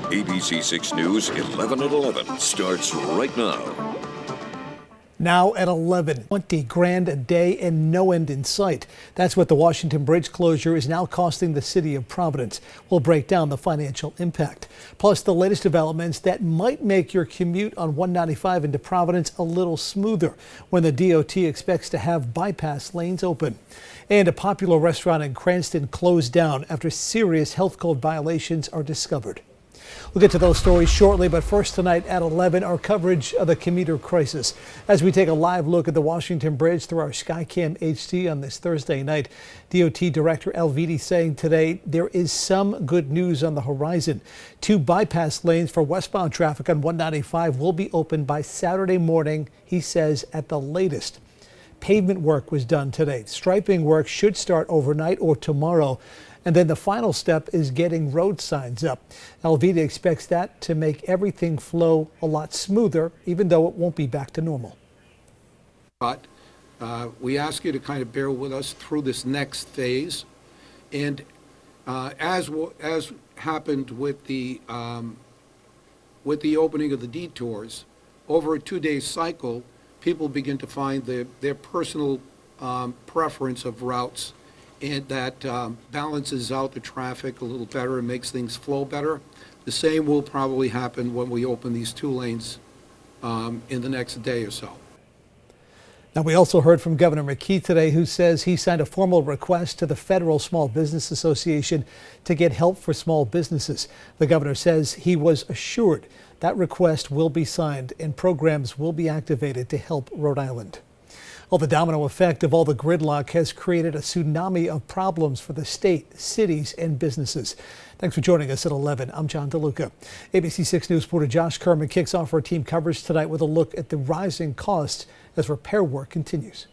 ABC 6 News 11 at 11 starts right now. Now at 11, 20 grand a day and no end in sight. That's what the Washington Bridge closure is now costing the city of Providence. We'll break down the financial impact. Plus the latest developments that might make your commute on 195 into Providence a little smoother when the DOT expects to have bypass lanes open. And a popular restaurant in Cranston closed down after serious health code violations are discovered. We'll get to those stories shortly, but first tonight at 11, our coverage of the commuter crisis. As we take a live look at the Washington Bridge through our Skycam HD on this Thursday night, DOT Director Al Vitti saying today there is some good news on the horizon. 2 bypass lanes for westbound traffic on 195 will be open by Saturday morning, he says, at the latest. Pavement work was done today. Striping work should start overnight or tomorrow. And then the final step is getting road signs up. Al Vitti expects that to make everything flow a lot smoother, even though it won't be back to normal. But we ask you to kind of bear with us through this next phase. And as happened with the opening of the detours, over a 2-day cycle, people begin to find their personal preference of routes, and that balances out the traffic a little better and makes things flow better. The same will probably happen when we open these 2 lanes in the next day or so. Now, we also heard from Governor McKee today, who says he signed a formal request to the Federal Small Business Association to get help for small businesses. The governor says he was assured that request will be signed and programs will be activated to help Rhode Island. Well, the domino effect of all the gridlock has created a tsunami of problems for the state, cities, and businesses. Thanks for joining us at 11. I'm John DeLuca. ABC 6 News reporter Josh Kerman kicks off our team coverage tonight with a look at the rising costs as repair work continues.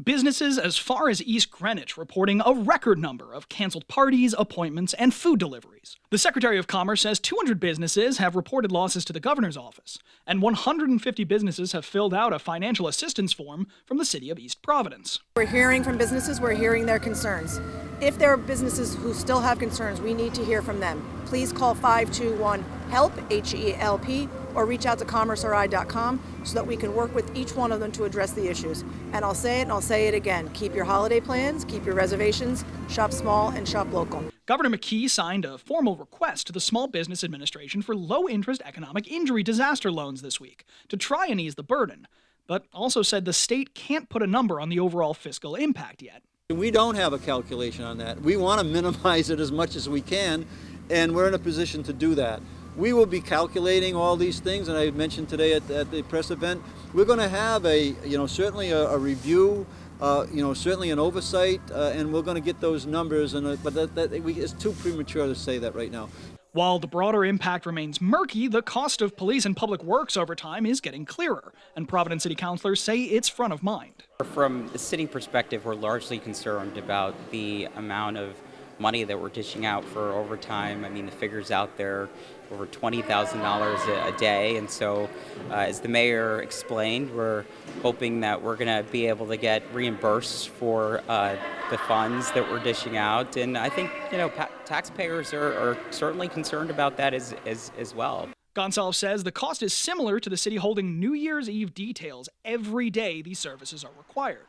Businesses as far as East Greenwich reporting a record number of canceled parties, appointments, and food deliveries. The Secretary of Commerce says 200 businesses have reported losses to the governor's office, and 150 businesses have filled out a financial assistance form from the city of East Providence. We're hearing from businesses, we're hearing their concerns. If there are businesses who still have concerns, we need to hear from them. Please call 521-HELP, HELP, or reach out to commerceri.com so that we can work with each one of them to address the issues. And I'll say it and I'll say it again. Keep your holiday plans, keep your reservations, shop small and shop local. Governor McKee signed a formal request to the Small Business Administration for low-interest economic injury disaster loans this week to try and ease the burden, but also said the state can't put a number on the overall fiscal impact yet. We don't have a calculation on that. We want to minimize it as much as we can, and we're in a position to do that. We will be calculating all these things, and I mentioned today at the press event, we're going to have certainly a review, certainly an oversight, and we're going to get those numbers, but it's too premature to say that right now. While the broader impact remains murky, the cost of police and public works over time is getting clearer, and Providence City councilors say it's front of mind. From the city perspective, we're largely concerned about the amount of money that we're dishing out for overtime. I mean, the figure's out there, over $20,000 a day. And so, as the mayor explained, we're hoping that we're going to be able to get reimbursed for the funds that we're dishing out. And I think, taxpayers are certainly concerned about that as well. Gonsalves says the cost is similar to the city holding New Year's Eve details every day these services are required.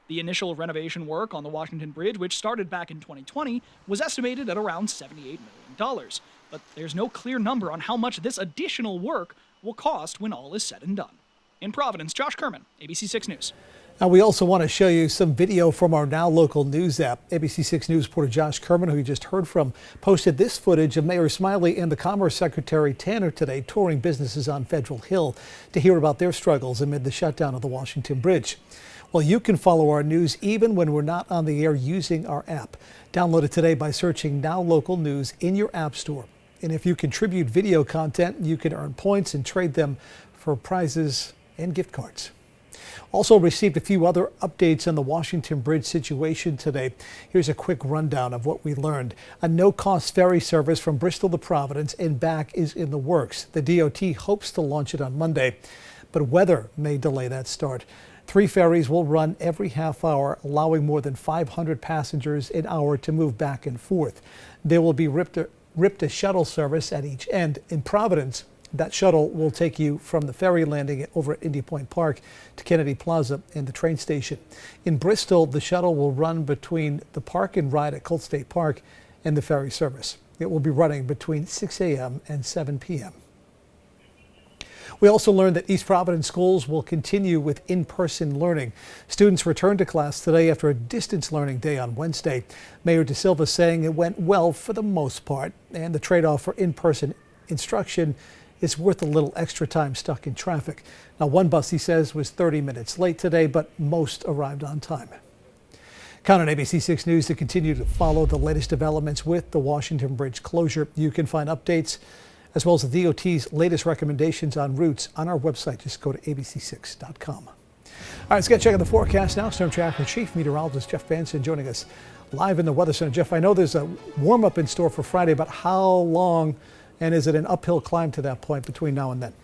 The initial renovation work on the Washington Bridge, which started back in 2020, was estimated at around $78 million. But there's no clear number on how much this additional work will cost when all is said and done. In Providence, Josh Kerman, ABC 6 News. Now, we also want to show you some video from our Now Local News app. ABC 6 News reporter Josh Kerman, who you just heard from, posted this footage of Mayor Smiley and the Commerce Secretary Tanner today touring businesses on Federal Hill to hear about their struggles amid the shutdown of the Washington Bridge. Well, you can follow our news even when we're not on the air using our app. Download it today by searching Now Local News in your app store. And if you contribute video content, you can earn points and trade them for prizes and gift cards. Also received a few other updates on the Washington Bridge situation today. Here's a quick rundown of what we learned. A no-cost ferry service from Bristol to Providence and back is in the works. The DOT hopes to launch it on Monday, but weather may delay that start. 3 ferries will run every half hour, allowing more than 500 passengers an hour to move back and forth. They will be ripped a shuttle service at each end. In Providence, that shuttle will take you from the ferry landing over at India Point Park to Kennedy Plaza and the train station. In Bristol, the shuttle will run between the park and ride at Colt State Park and the ferry service. It will be running between 6 a.m. and 7 p.m. We also learned that East Providence schools will continue with in-person learning. Students returned to class today after a distance learning day on Wednesday. Mayor De Silva saying it went well for the most part, and the trade-off for in-person instruction is worth a little extra time stuck in traffic. Now, one bus, he says, was 30 minutes late today, but most arrived on time. Count on ABC 6 News to continue to follow the latest developments with the Washington Bridge closure. You can find updates as well as the DOT's latest recommendations on routes on our website. Just go to abc6.com. All right, let's get a check on the forecast now. Storm Tracker Chief Meteorologist Jeff Benson joining us live in the Weather Center. Jeff, I know there's a warm-up in store for Friday, but how long, and is it an uphill climb to that point between now and then?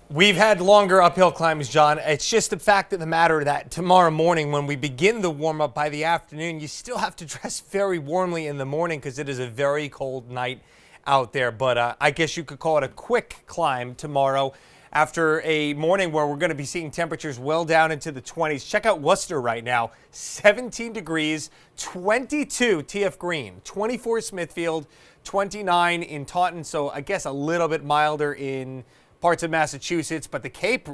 We've had longer uphill climbs, John. It's just the fact of the matter that tomorrow morning when we begin the warm-up by the afternoon, you still have to dress very warmly in the morning because it is a very cold night out there. But I guess you could call it a quick climb tomorrow after a morning where we're going to be seeing temperatures well down into the 20s. Check out Worcester right now, 17 degrees, 22 TF Green, 24 Smithfield, 29 in Taunton. So I guess a little bit milder in parts of Massachusetts, but the Cape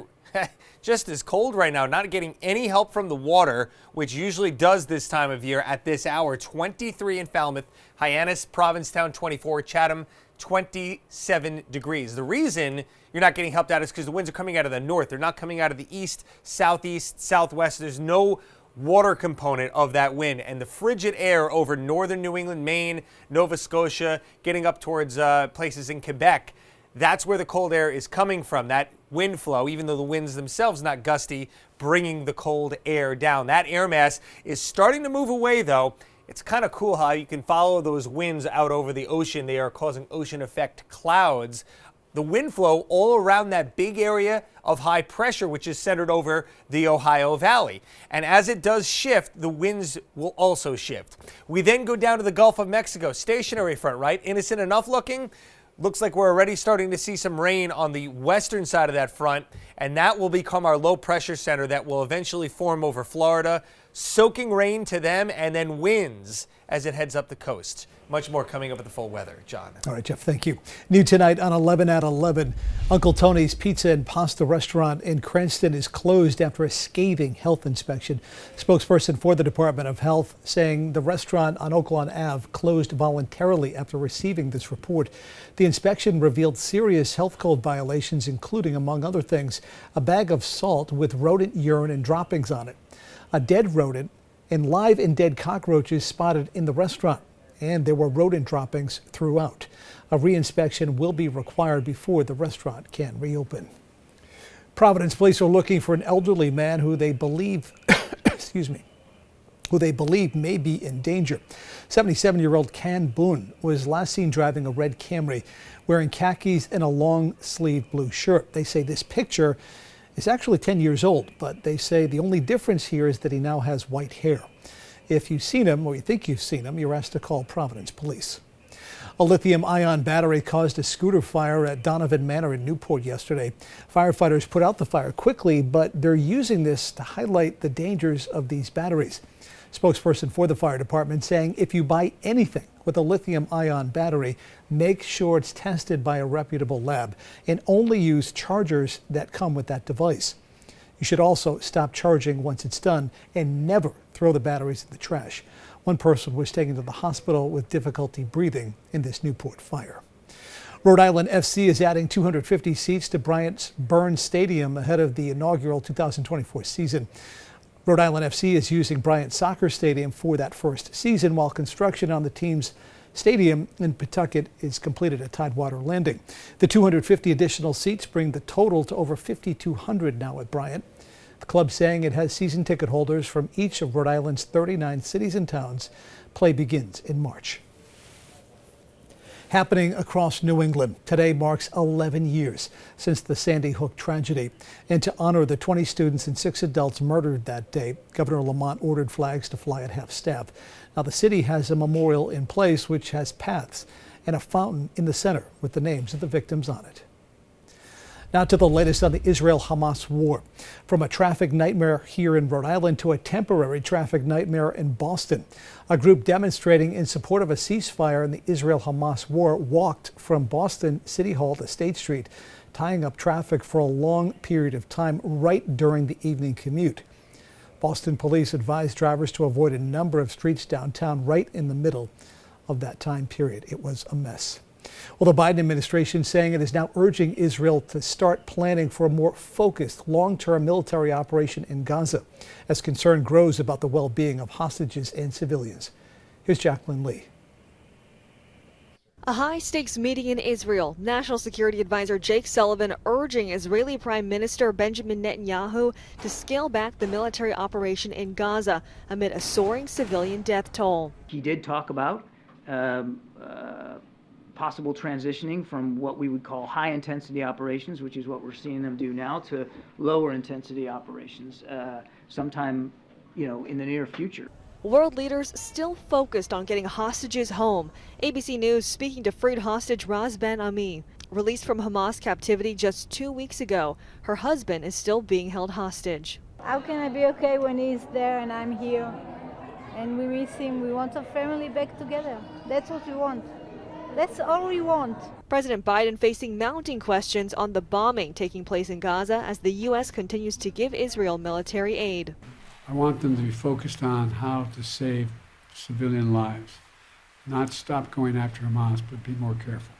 just as cold right now, not getting any help from the water, which usually does this time of year at this hour. 23 in Falmouth, Hyannis, Provincetown 24, Chatham 27 degrees. The reason you're not getting helped out is because the winds are coming out of the north. They're not coming out of the east, southeast, southwest. There's no water component of that wind, and the frigid air over northern New England, Maine, Nova Scotia, getting up towards places in Quebec, that's where the cold air is coming from. That wind flow, even though the winds themselves not gusty, bringing the cold air down. That air mass is starting to move away, though. It's kind of cool how you can follow those winds out over the ocean. They are causing ocean effect clouds. The wind flow all around that big area of high pressure, which is centered over the Ohio Valley. And as it does shift, the winds will also shift. We then go down to the Gulf of Mexico, stationary front, right? Innocent enough looking. Looks like we're already starting to see some rain on the western side of that front, and that will become our low pressure center that will eventually form over Florida, soaking rain to them and then winds as it heads up the coast. Much more coming up with the full weather. John. All right, Jeff, thank you. New tonight on 11 at 11, Uncle Tony's Pizza and Pasta Restaurant in Cranston is closed after a scathing health inspection. Spokesperson for the Department of Health saying the restaurant on Oaklawn Ave closed voluntarily after receiving this report. The inspection revealed serious health code violations, including, among other things, a bag of salt with rodent urine and droppings on it, a dead rodent, and live and dead cockroaches spotted in the restaurant. And there were rodent droppings throughout. A reinspection will be required before the restaurant can reopen. Providence police are looking for an elderly man who they believe, who they believe may be in danger. 77-year-old Can Boone was last seen driving a red Camry, wearing khakis and a long-sleeved blue shirt. They say this picture is actually 10 years old, but they say the only difference here is that he now has white hair. If you've seen him, or you think you've seen him, you're asked to call Providence Police. A lithium-ion battery caused a scooter fire at Donovan Manor in Newport yesterday. Firefighters put out the fire quickly, but they're using this to highlight the dangers of these batteries. Spokesperson for the fire department saying if you buy anything with a lithium-ion battery, make sure it's tested by a reputable lab and only use chargers that come with that device. You should also stop charging once it's done and never throw the batteries in the trash. One person was taken to the hospital with difficulty breathing in this Newport fire. Rhode Island FC is adding 250 seats to Bryant Burns Stadium ahead of the inaugural 2024 season. Rhode Island FC is using Bryant Soccer Stadium for that first season, while construction on the team's stadium in Pawtucket is completed at Tidewater Landing. The 250 additional seats bring the total to over 5,200 now at Bryant. The club saying it has season ticket holders from each of Rhode Island's 39 cities and towns. Play begins in March. Happening across New England, today marks 11 years since the Sandy Hook tragedy. And to honor the 20 students and 6 adults murdered that day, Governor Lamont ordered flags to fly at half-staff. Now, the city has a memorial in place which has paths and a fountain in the center with the names of the victims on it. Now to the latest on the Israel-Hamas war. From a traffic nightmare here in Rhode Island to a temporary traffic nightmare in Boston. A group demonstrating in support of a ceasefire in the Israel-Hamas war walked from Boston City Hall to State Street, tying up traffic for a long period of time right during the evening commute. Boston police advised drivers to avoid a number of streets downtown right in the middle of that time period. It was a mess. Well, the Biden administration saying it is now urging Israel to start planning for a more focused long-term military operation in Gaza as concern grows about the well-being of hostages and civilians. Here's Jacqueline Lee. A high-stakes meeting in Israel. National Security Advisor Jake Sullivan urging Israeli Prime Minister Benjamin Netanyahu to scale back the military operation in Gaza amid a soaring civilian death toll. He did talk about possible transitioning from what we would call high-intensity operations, which is what we're seeing them do now, to lower-intensity operations sometime, in the near future. World leaders still focused on getting hostages home. ABC News speaking to freed hostage Raz Ben Ami. Released from Hamas captivity just 2 weeks ago, her husband is still being held hostage. How can I be okay when he's there and I'm here? And we miss him. We want our family back together. That's what we want. That's all we want. President Biden facing mounting questions on the bombing taking place in Gaza as the U.S. continues to give Israel military aid. I want them to be focused on how to save civilian lives, not stop going after Hamas, but be more careful.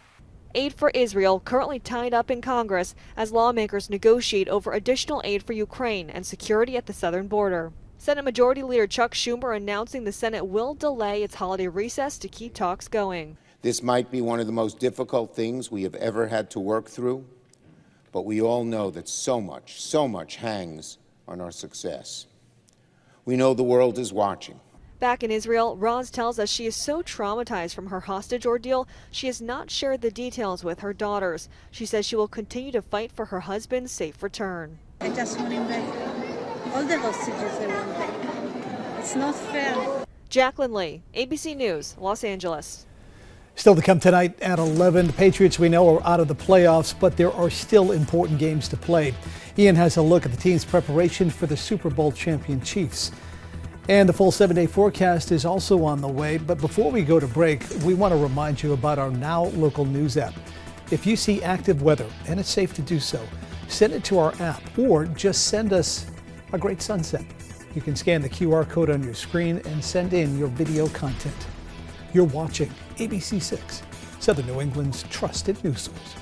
Aid for Israel currently tied up in Congress as lawmakers negotiate over additional aid for Ukraine and security at the southern border. Senate Majority Leader Chuck Schumer announcing the Senate will delay its holiday recess to keep talks going. This might be one of the most difficult things we have ever had to work through, but we all know that so much hangs on our success. We know the world is watching. Back in Israel, Raz tells us she is so traumatized from her hostage ordeal, she has not shared the details with her daughters. She says she will continue to fight for her husband's safe return. I just want him back. All the hostages I want back. It's not fair. Jacqueline Lee, ABC News, Los Angeles. Still to come tonight at 11. The Patriots, we know, are out of the playoffs, but there are still important games to play. Ian has a look at the team's preparation for the Super Bowl champion Chiefs. And the full 7-day forecast is also on the way. But before we go to break, we want to remind you about our Now Local News app. If you see active weather, and it's safe to do so, send it to our app or just send us a great sunset. You can scan the QR code on your screen and send in your video content. You're watching ABC6, Southern New England's trusted news source.